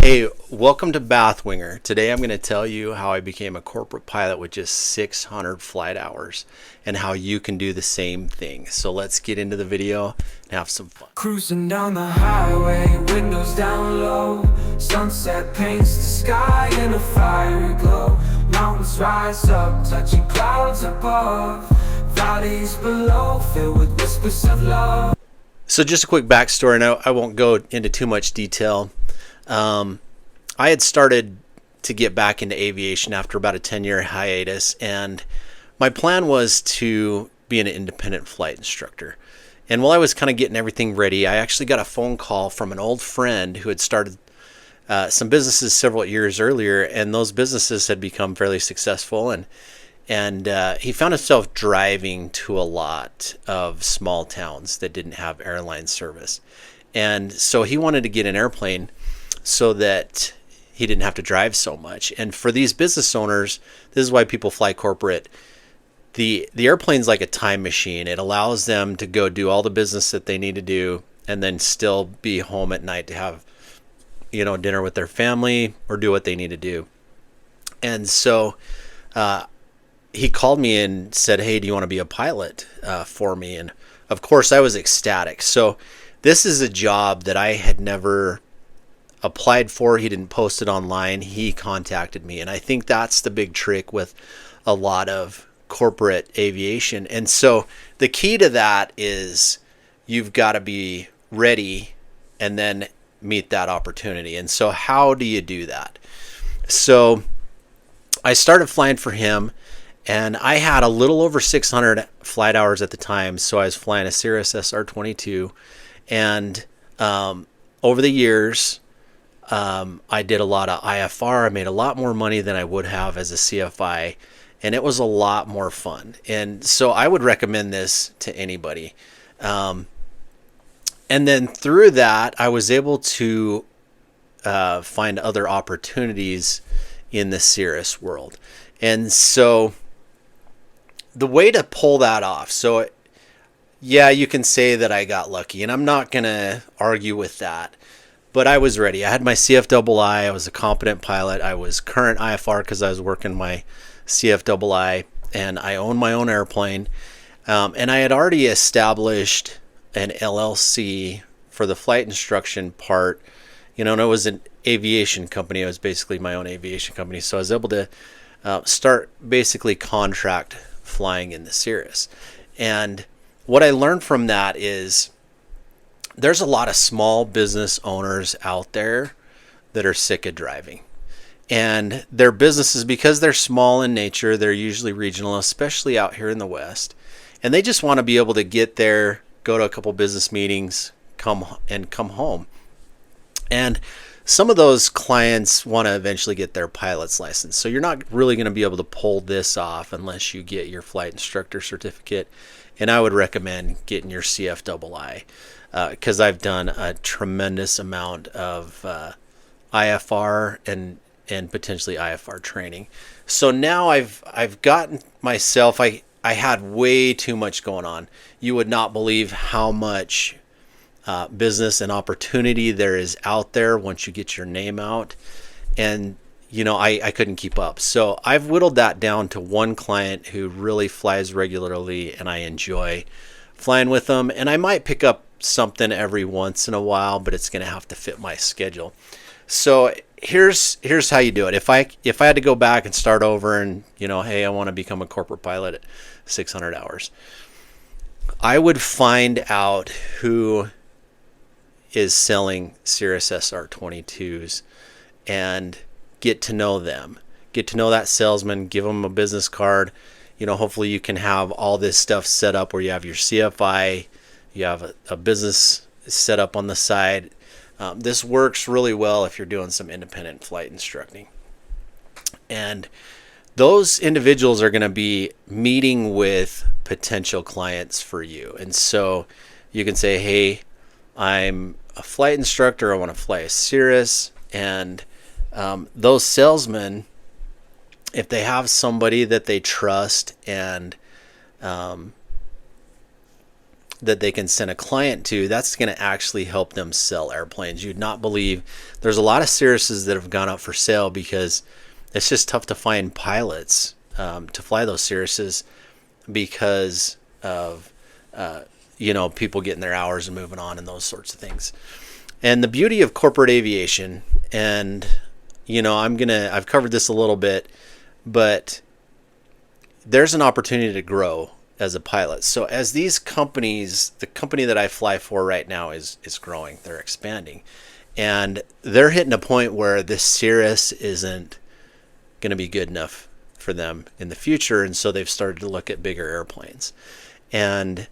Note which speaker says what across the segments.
Speaker 1: Hey, welcome to Bathwinger. Today I'm going to tell you how I became a corporate pilot with just 600 flight hours and how you can do the same thing. So let's get into the video and have some fun.
Speaker 2: Cruising down the highway, windows down low. Sunset paints the sky in a fiery glow. Mountains rise up, touching clouds above. Valleys below, filled with whispers of love.
Speaker 1: So just a quick backstory, and I won't go into too much detail. I had started to get back into aviation after about a 10-year hiatus, and my plan was to be an independent flight instructor. And while I was kind of getting everything ready, I actually got a phone call from an old friend who had started some businesses several years earlier, and those businesses had become fairly successful, and he found himself driving to a lot of small towns that didn't have airline service. And so he wanted to get an airplane so that he didn't have to drive so much. And for these business owners, this is why people fly corporate. The airplane's like a time machine. It allows them to go do all the business that they need to do and then still be home at night to have, dinner with their family or do what they need to do. And so he called me and said, "Hey, do you want to be a pilot for me?" And of course I was ecstatic. So this is a job that I had never applied for. He didn't post it online. He contacted me. And I think that's the big trick with a lot of corporate aviation. And so the key to that is you've got to be ready and then meet that opportunity. And so how do you do that? So I started flying for him, and I had a little over 600 flight hours at the time. So I was flying a Cirrus SR-22. And over the years, I did a lot of IFR. I made a lot more money than I would have as a CFI, and it was a lot more fun. And so I would recommend this to anybody. And then through that, I was able to find other opportunities in the Cirrus world. And so the way to pull that off, yeah, you can say that I got lucky, and I'm not going to argue with that. But I was ready. I had my CFII. I was a competent pilot. I was current IFR because I was working my CFII, and I owned my own airplane. And I had already established an LLC for the flight instruction part. And it was an aviation company. It was basically my own aviation company. So I was able to start basically contract flying in the Cirrus. And what I learned from that is there's a lot of small business owners out there that are sick of driving. And their businesses, because they're small in nature, they're usually regional, especially out here in the West. And they just want to be able to get there, go to a couple business meetings, come home. And some of those clients want to eventually get their pilot's license. So you're not really going to be able to pull this off unless you get your flight instructor certificate. And I would recommend getting your CFII. Because I've done a tremendous amount of IFR and potentially IFR training. So now I've gotten myself, I had way too much going on. You would not believe how much business and opportunity there is out there once you get your name out. And, I couldn't keep up. So I've whittled that down to one client who really flies regularly, and I enjoy flying with them. And I might pick up something every once in a while, but it's going to have to fit my schedule. So here's how you do it. If I had to go back and start over and, hey, I want to become a corporate pilot at 600 hours, I would find out who is selling Cirrus SR-22s and get to know them. Get to know that salesman, give them a business card. Hopefully you can have all this stuff set up where you have your CFI, you have a business set up on the side. This works really well if you're doing some independent flight instructing. And those individuals are going to be meeting with potential clients for you. And so you can say, hey, I'm a flight instructor. I want to fly a Cirrus. And those salesmen, if they have somebody that they trust and that they can send a client to, that's going to actually help them sell airplanes. You'd not believe there's a lot of Cirruses that have gone up for sale because it's just tough to find pilots to fly those Cirruses because of people getting their hours and moving on and those sorts of things. And the beauty of corporate aviation, and I've covered this a little bit, but there's an opportunity to grow as a pilot. So as these companies, the company that I fly for right now is growing, they're expanding, and they're hitting a point where this Cirrus isn't going to be good enough for them in the future, and so they've started to look at bigger airplanes. And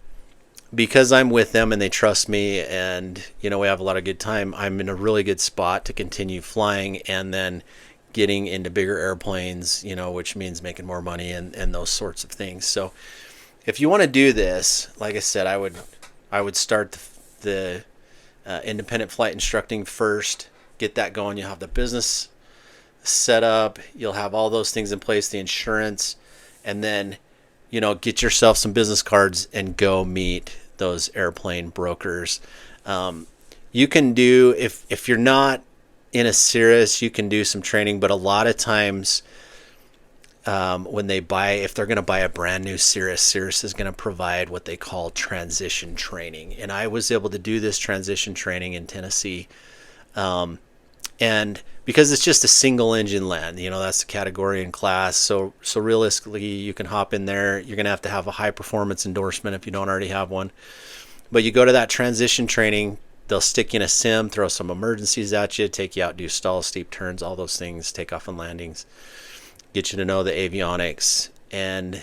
Speaker 1: because I'm with them and they trust me, and we have a lot of good time, I'm in a really good spot to continue flying and then getting into bigger airplanes, which means making more money and those sorts of things. So if you want to do this, like I said, I would start the independent flight instructing first, get that going. You'll have the business set up, you'll have all those things in place, the insurance, and then get yourself some business cards and go meet those airplane brokers. You can do, if you're not in a Cirrus, you can do some training, but a lot of times when if they're going to buy a brand new Cirrus is going to provide what they call transition training. And I was able to do this transition training in Tennessee. And because it's just a single engine land, that's the category and class. So realistically, you can hop in there. You're going to have a high performance endorsement if you don't already have one. But you go to that transition training, they'll stick you in a sim, throw some emergencies at you, take you out, do stalls, steep turns, all those things, takeoff and landings, get you to know the avionics, and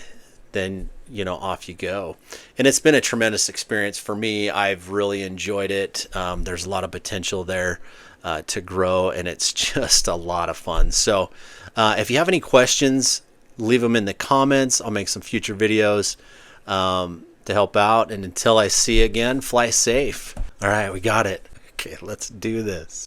Speaker 1: then off you go. And it's been a tremendous experience for me. I've really enjoyed it. There's a lot of potential there to grow, and it's just a lot of fun. So if you have any questions, leave them in the comments. I'll make some future videos to help out. And until I see you again, fly safe. All right, we got it. Okay, let's do this.